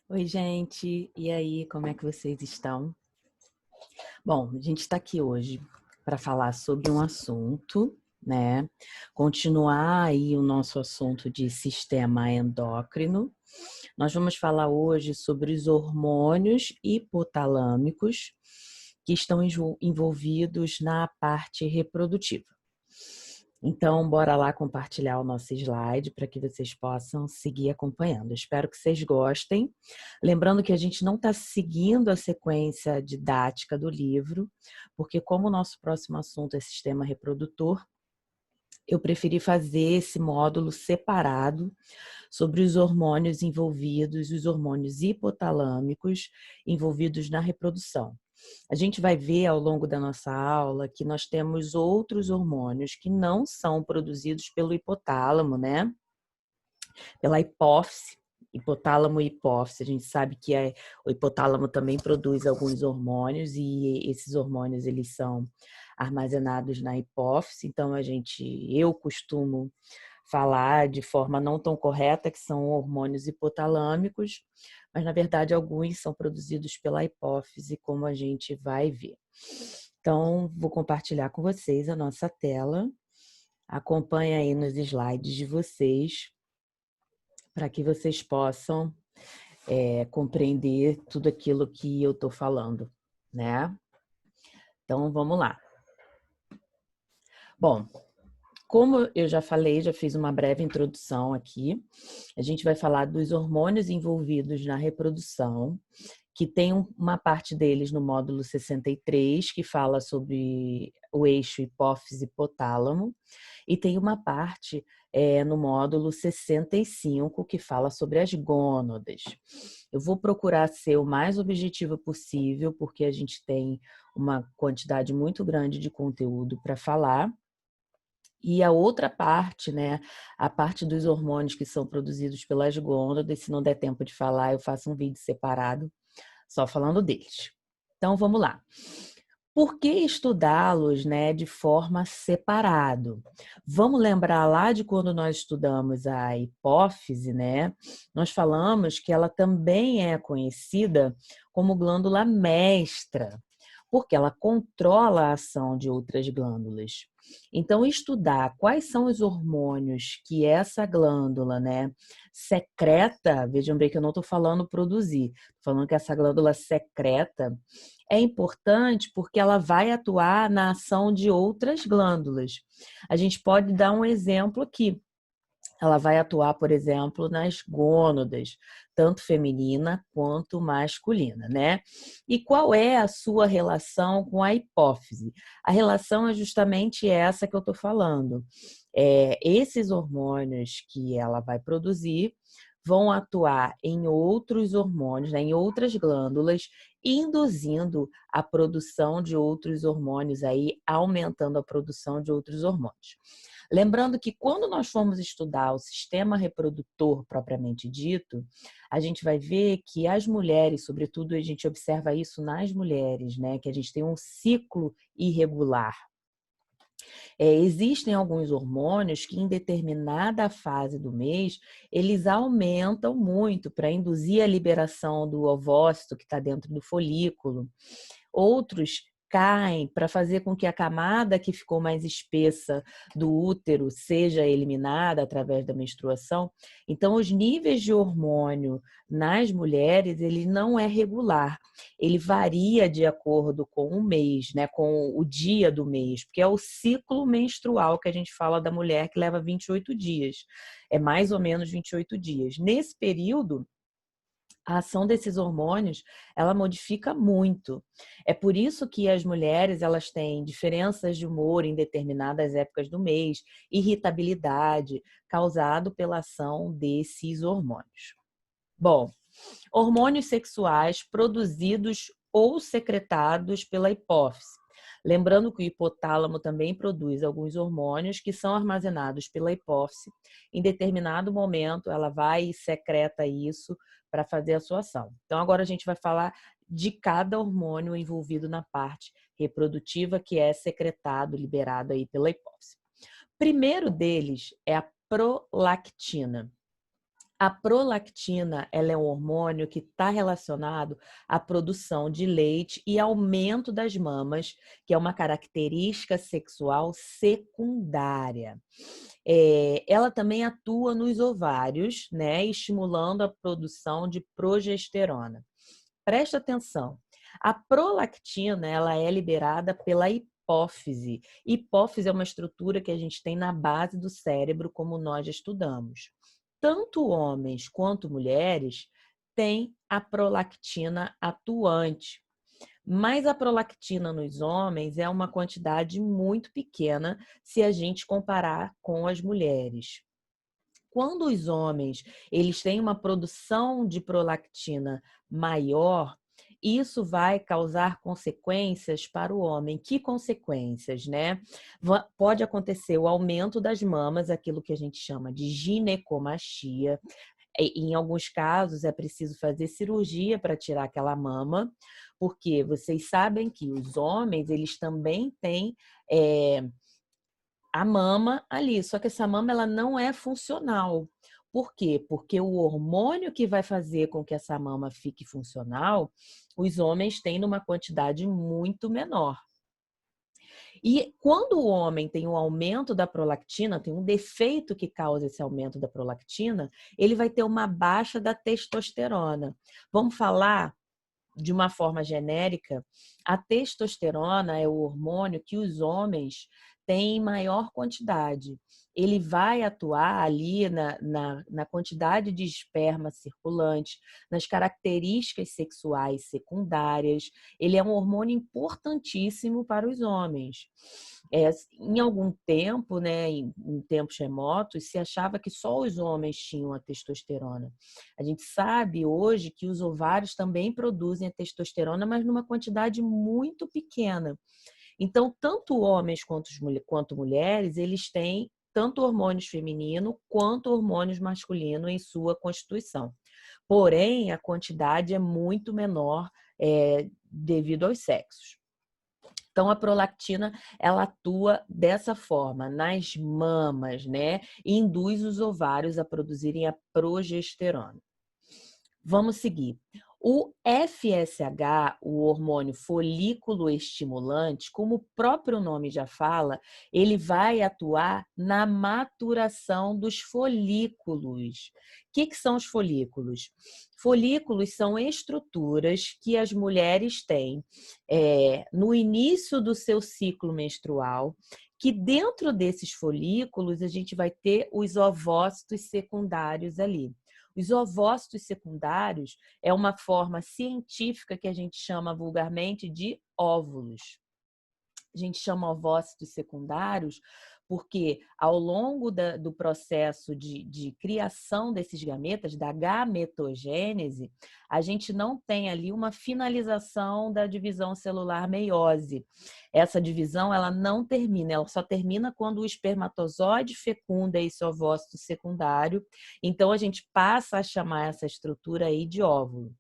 Oi, gente. E aí, como é que vocês estão? Bom, a gente está aqui hoje para falar sobre um assunto, né? Continuar aí o nosso assunto de sistema endócrino. Nós vamos falar hoje sobre os hormônios hipotalâmicos que estão envolvidos na parte reprodutiva. Então, bora lá compartilhar o nosso slide para que vocês possam seguir acompanhando. Espero que vocês gostem. Lembrando que a gente não está seguindo a sequência didática do livro, porque como o nosso próximo assunto é sistema reprodutor, eu preferi fazer esse módulo separado sobre os hormônios envolvidos, os hormônios hipotalâmicos envolvidos na reprodução. A gente vai ver ao longo da nossa aula que nós temos outros hormônios que não são produzidos pelo hipotálamo, né? Pela hipófise, hipotálamo e hipófise. A gente sabe que o hipotálamo também produz alguns hormônios e esses hormônios eles são armazenados na hipófise. Então eu costumo falar de forma não tão correta que são hormônios hipotalâmicos, mas na verdade alguns são produzidos pela hipófise, como a gente vai ver. Então, vou compartilhar com vocês a nossa tela. Acompanhe aí nos slides de vocês para que vocês possam compreender tudo aquilo que eu estou falando, né? Então, vamos lá. Bom, como eu já falei, já fiz uma breve introdução aqui, a gente vai falar dos hormônios envolvidos na reprodução, que tem uma parte deles no módulo 63, que fala sobre o eixo hipófise-hipotálamo, e tem uma parte no módulo 65, que fala sobre as gônadas. Eu vou procurar ser o mais objetiva possível, porque a gente tem uma quantidade muito grande de conteúdo para falar. E a outra parte, né, a parte dos hormônios que são produzidos pelas gônadas, se não der tempo de falar, eu faço um vídeo separado só falando deles. Então, vamos lá. Por que estudá-los, né, de forma separado? Vamos lembrar lá de quando nós estudamos a hipófise, né? Nós falamos que ela também é conhecida como glândula mestra, porque ela controla a ação de outras glândulas. Então, estudar quais são os hormônios que essa glândula, né, secreta, vejam bem que eu não estou falando produzir, estou falando que essa glândula secreta é importante porque ela vai atuar na ação de outras glândulas. A gente pode dar um exemplo aqui. Ela vai atuar, por exemplo, nas gônadas, tanto feminina quanto masculina, né? E qual é a sua relação com a hipófise? A relação é justamente essa que eu estou falando. Esses hormônios que ela vai produzir vão atuar em outros hormônios, né, em outras glândulas, induzindo a produção de outros hormônios aí, aumentando a produção de outros hormônios. Lembrando que quando nós formos estudar o sistema reprodutor propriamente dito, a gente vai ver que as mulheres, sobretudo a gente observa isso nas mulheres, né, que a gente tem um ciclo irregular. Existem alguns hormônios que em determinada fase do mês, eles aumentam muito para induzir a liberação do ovócito que está dentro do folículo. Outros caem para fazer com que a camada que ficou mais espessa do útero seja eliminada através da menstruação. Então, os níveis de hormônio nas mulheres, ele não é regular. Ele varia de acordo com o mês, né, com o dia do mês, porque é o ciclo menstrual que a gente fala da mulher que leva 28 dias. É mais ou menos 28 dias. Nesse período, a ação desses hormônios, ela modifica muito. É por isso que as mulheres, elas têm diferenças de humor em determinadas épocas do mês, irritabilidade, causado pela ação desses hormônios. Bom, hormônios sexuais produzidos ou secretados pela hipófise. Lembrando que o hipotálamo também produz alguns hormônios que são armazenados pela hipófise. Em determinado momento, ela vai e secreta isso para fazer a sua ação. Então, agora a gente vai falar de cada hormônio envolvido na parte reprodutiva que é secretado, liberado aí pela hipófise. Primeiro deles é a prolactina. A prolactina, ela é um hormônio que está relacionado à produção de leite e aumento das mamas, que é uma característica sexual secundária. Ela também atua nos ovários, né, estimulando a produção de progesterona. Presta atenção. A prolactina, ela é liberada pela hipófise. Hipófise é uma estrutura que a gente tem na base do cérebro, como nós já estudamos. Tanto homens quanto mulheres têm a prolactina atuante. Mas a prolactina nos homens é uma quantidade muito pequena se a gente comparar com as mulheres. Quando os homens eles têm uma produção de prolactina maior, isso vai causar consequências para o homem. Que consequências, né? Pode acontecer o aumento das mamas, aquilo que a gente chama de ginecomastia. Em alguns casos é preciso fazer cirurgia para tirar aquela mama, porque vocês sabem que os homens eles também têm a mama ali, só que essa mama ela não é funcional. Por quê? Porque o hormônio que vai fazer com que essa mama fique funcional, os homens têm numa quantidade muito menor. E quando o homem tem um aumento da prolactina, tem um defeito que causa esse aumento da prolactina, ele vai ter uma baixa da testosterona. Vamos falar de uma forma genérica, a testosterona é o hormônio que os homens têm em maior quantidade. Ele vai atuar ali na quantidade de esperma circulante, nas características sexuais secundárias. Ele é um hormônio importantíssimo para os homens. Em algum tempo, né, em tempos remotos, se achava que só os homens tinham a testosterona. A gente sabe hoje que os ovários também produzem a testosterona, mas numa quantidade muito pequena. Então, tanto homens quanto mulheres, eles têm tanto hormônios feminino quanto hormônios masculino em sua constituição. Porém, a quantidade é muito menor devido aos sexos. Então, a prolactina, ela atua dessa forma, nas mamas, né? E induz os ovários a produzirem a progesterona. Vamos seguir. O FSH, o hormônio folículo estimulante, como o próprio nome já fala, ele vai atuar na maturação dos folículos. O que são os folículos? Folículos são estruturas que as mulheres têm no início do seu ciclo menstrual, que dentro desses folículos a gente vai ter os ovócitos secundários ali. Os ovócitos secundários é uma forma científica que a gente chama vulgarmente de óvulos. A gente chama ovócitos secundários porque ao longo do processo de criação desses gametas, da gametogênese, a gente não tem ali uma finalização da divisão celular meiose. Essa divisão ela não termina, ela só termina quando o espermatozoide fecunda esse ovócito secundário. Então a gente passa a chamar essa estrutura aí de óvulo.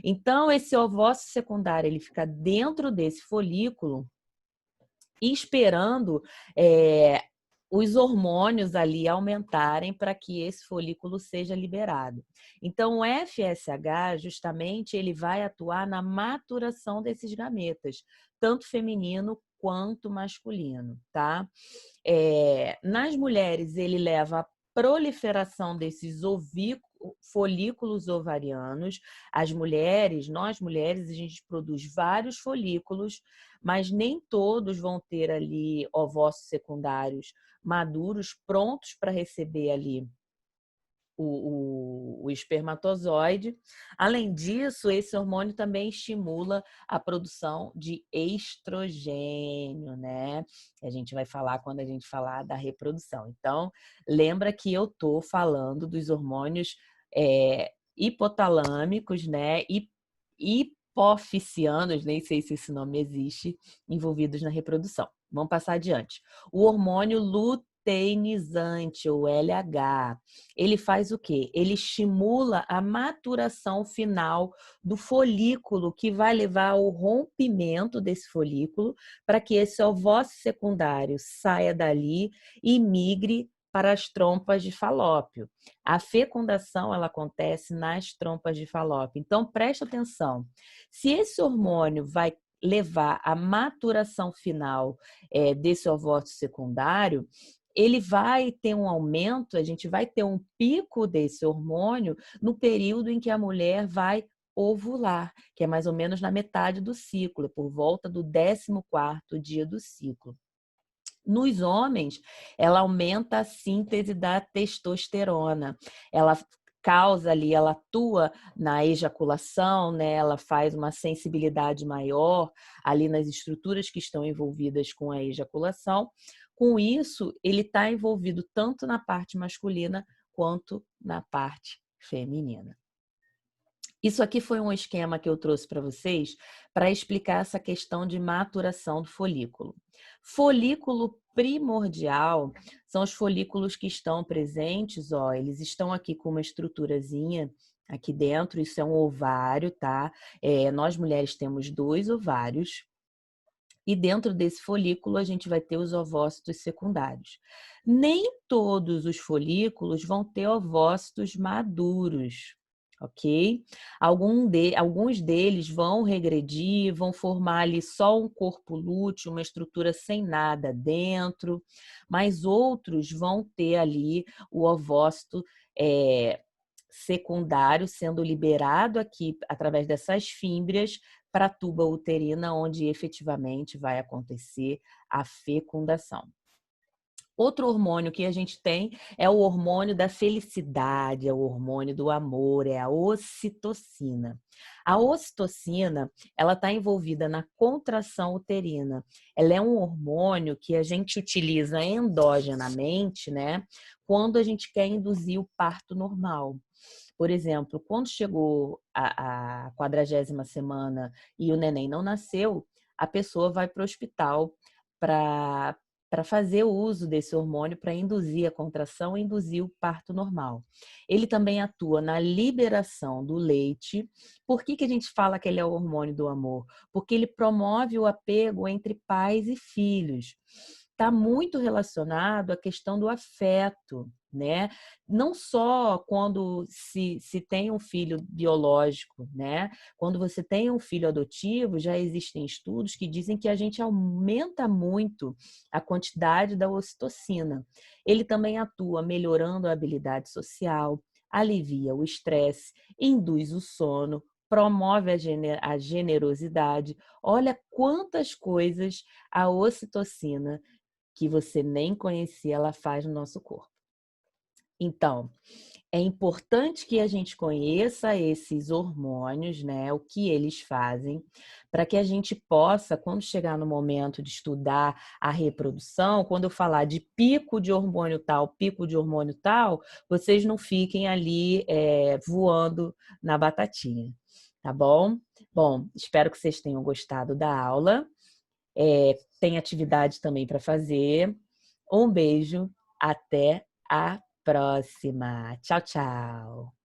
Então esse ovócito secundário ele fica dentro desse folículo esperando os hormônios ali aumentarem para que esse folículo seja liberado. Então, o FSH, justamente, ele vai atuar na maturação desses gametas, tanto feminino quanto masculino, tá? Nas mulheres, ele leva a proliferação desses folículos ovarianos. As mulheres, nós mulheres, a gente produz vários folículos, mas nem todos vão ter ali ovócitos secundários maduros, prontos para receber ali o espermatozoide. Além disso, esse hormônio também estimula a produção de estrogênio, né? A gente vai falar quando a gente falar da reprodução. Então, lembra que eu tô falando dos hormônios hipotalâmicos, né? E hipoficianos, nem sei se esse nome existe, envolvidos na reprodução. Vamos passar adiante. O hormônio luteinizante, ou LH, ele faz o quê? Ele estimula a maturação final do folículo, que vai levar ao rompimento desse folículo, para que esse ovócito secundário saia dali e migre para as trompas de falópio. A fecundação, ela acontece nas trompas de falópio. Então, preste atenção. Se esse hormônio vai levar à maturação final desse ovócito secundário, ele vai ter um aumento, a gente vai ter um pico desse hormônio no período em que a mulher vai ovular, que é mais ou menos na metade do ciclo, por volta do 14º dia do ciclo. Nos homens, ela aumenta a síntese da testosterona. Ela causa ali, ela atua na ejaculação, né? Ela faz uma sensibilidade maior ali nas estruturas que estão envolvidas com a ejaculação. Com isso, ele está envolvido tanto na parte masculina quanto na parte feminina. Isso aqui foi um esquema que eu trouxe para vocês para explicar essa questão de maturação do folículo. Folículo primordial são os folículos que estão presentes, ó, eles estão aqui com uma estruturazinha aqui dentro, isso é um ovário, tá? Nós mulheres temos 2 ovários. E dentro desse folículo a gente vai ter os ovócitos secundários. Nem todos os folículos vão ter ovócitos maduros, ok? Alguns deles vão regredir, vão formar ali só um corpo lúteo, uma estrutura sem nada dentro, mas outros vão ter ali o ovócito secundário sendo liberado aqui através dessas fímbrias para a tuba uterina, onde efetivamente vai acontecer a fecundação. Outro hormônio que a gente tem é o hormônio da felicidade, é o hormônio do amor, é a ocitocina. A ocitocina, ela está envolvida na contração uterina. Ela é um hormônio que a gente utiliza endogenamente, né? Quando a gente quer induzir o parto normal. Por exemplo, quando chegou a 40ª semana e o neném não nasceu, a pessoa vai para o hospital para fazer o uso desse hormônio para induzir a contração e induzir o parto normal. Ele também atua na liberação do leite. Por que a gente fala que ele é o hormônio do amor? Porque ele promove o apego entre pais e filhos. Está muito relacionado à questão do afeto, né? Não só quando se tem um filho biológico, né? Quando você tem um filho adotivo, já existem estudos que dizem que a gente aumenta muito a quantidade da ocitocina. Ele também atua melhorando a habilidade social, alivia o estresse, induz o sono, promove a generosidade. Olha quantas coisas a ocitocina que você nem conhecia, ela faz no nosso corpo. Então, é importante que a gente conheça esses hormônios, né? O que eles fazem, para que a gente possa, quando chegar no momento de estudar a reprodução, quando eu falar de pico de hormônio tal, vocês não fiquem ali voando na batatinha, tá bom? Bom, espero que vocês tenham gostado da aula. Tem atividade também para fazer. Um beijo, até a próxima. Tchau, tchau.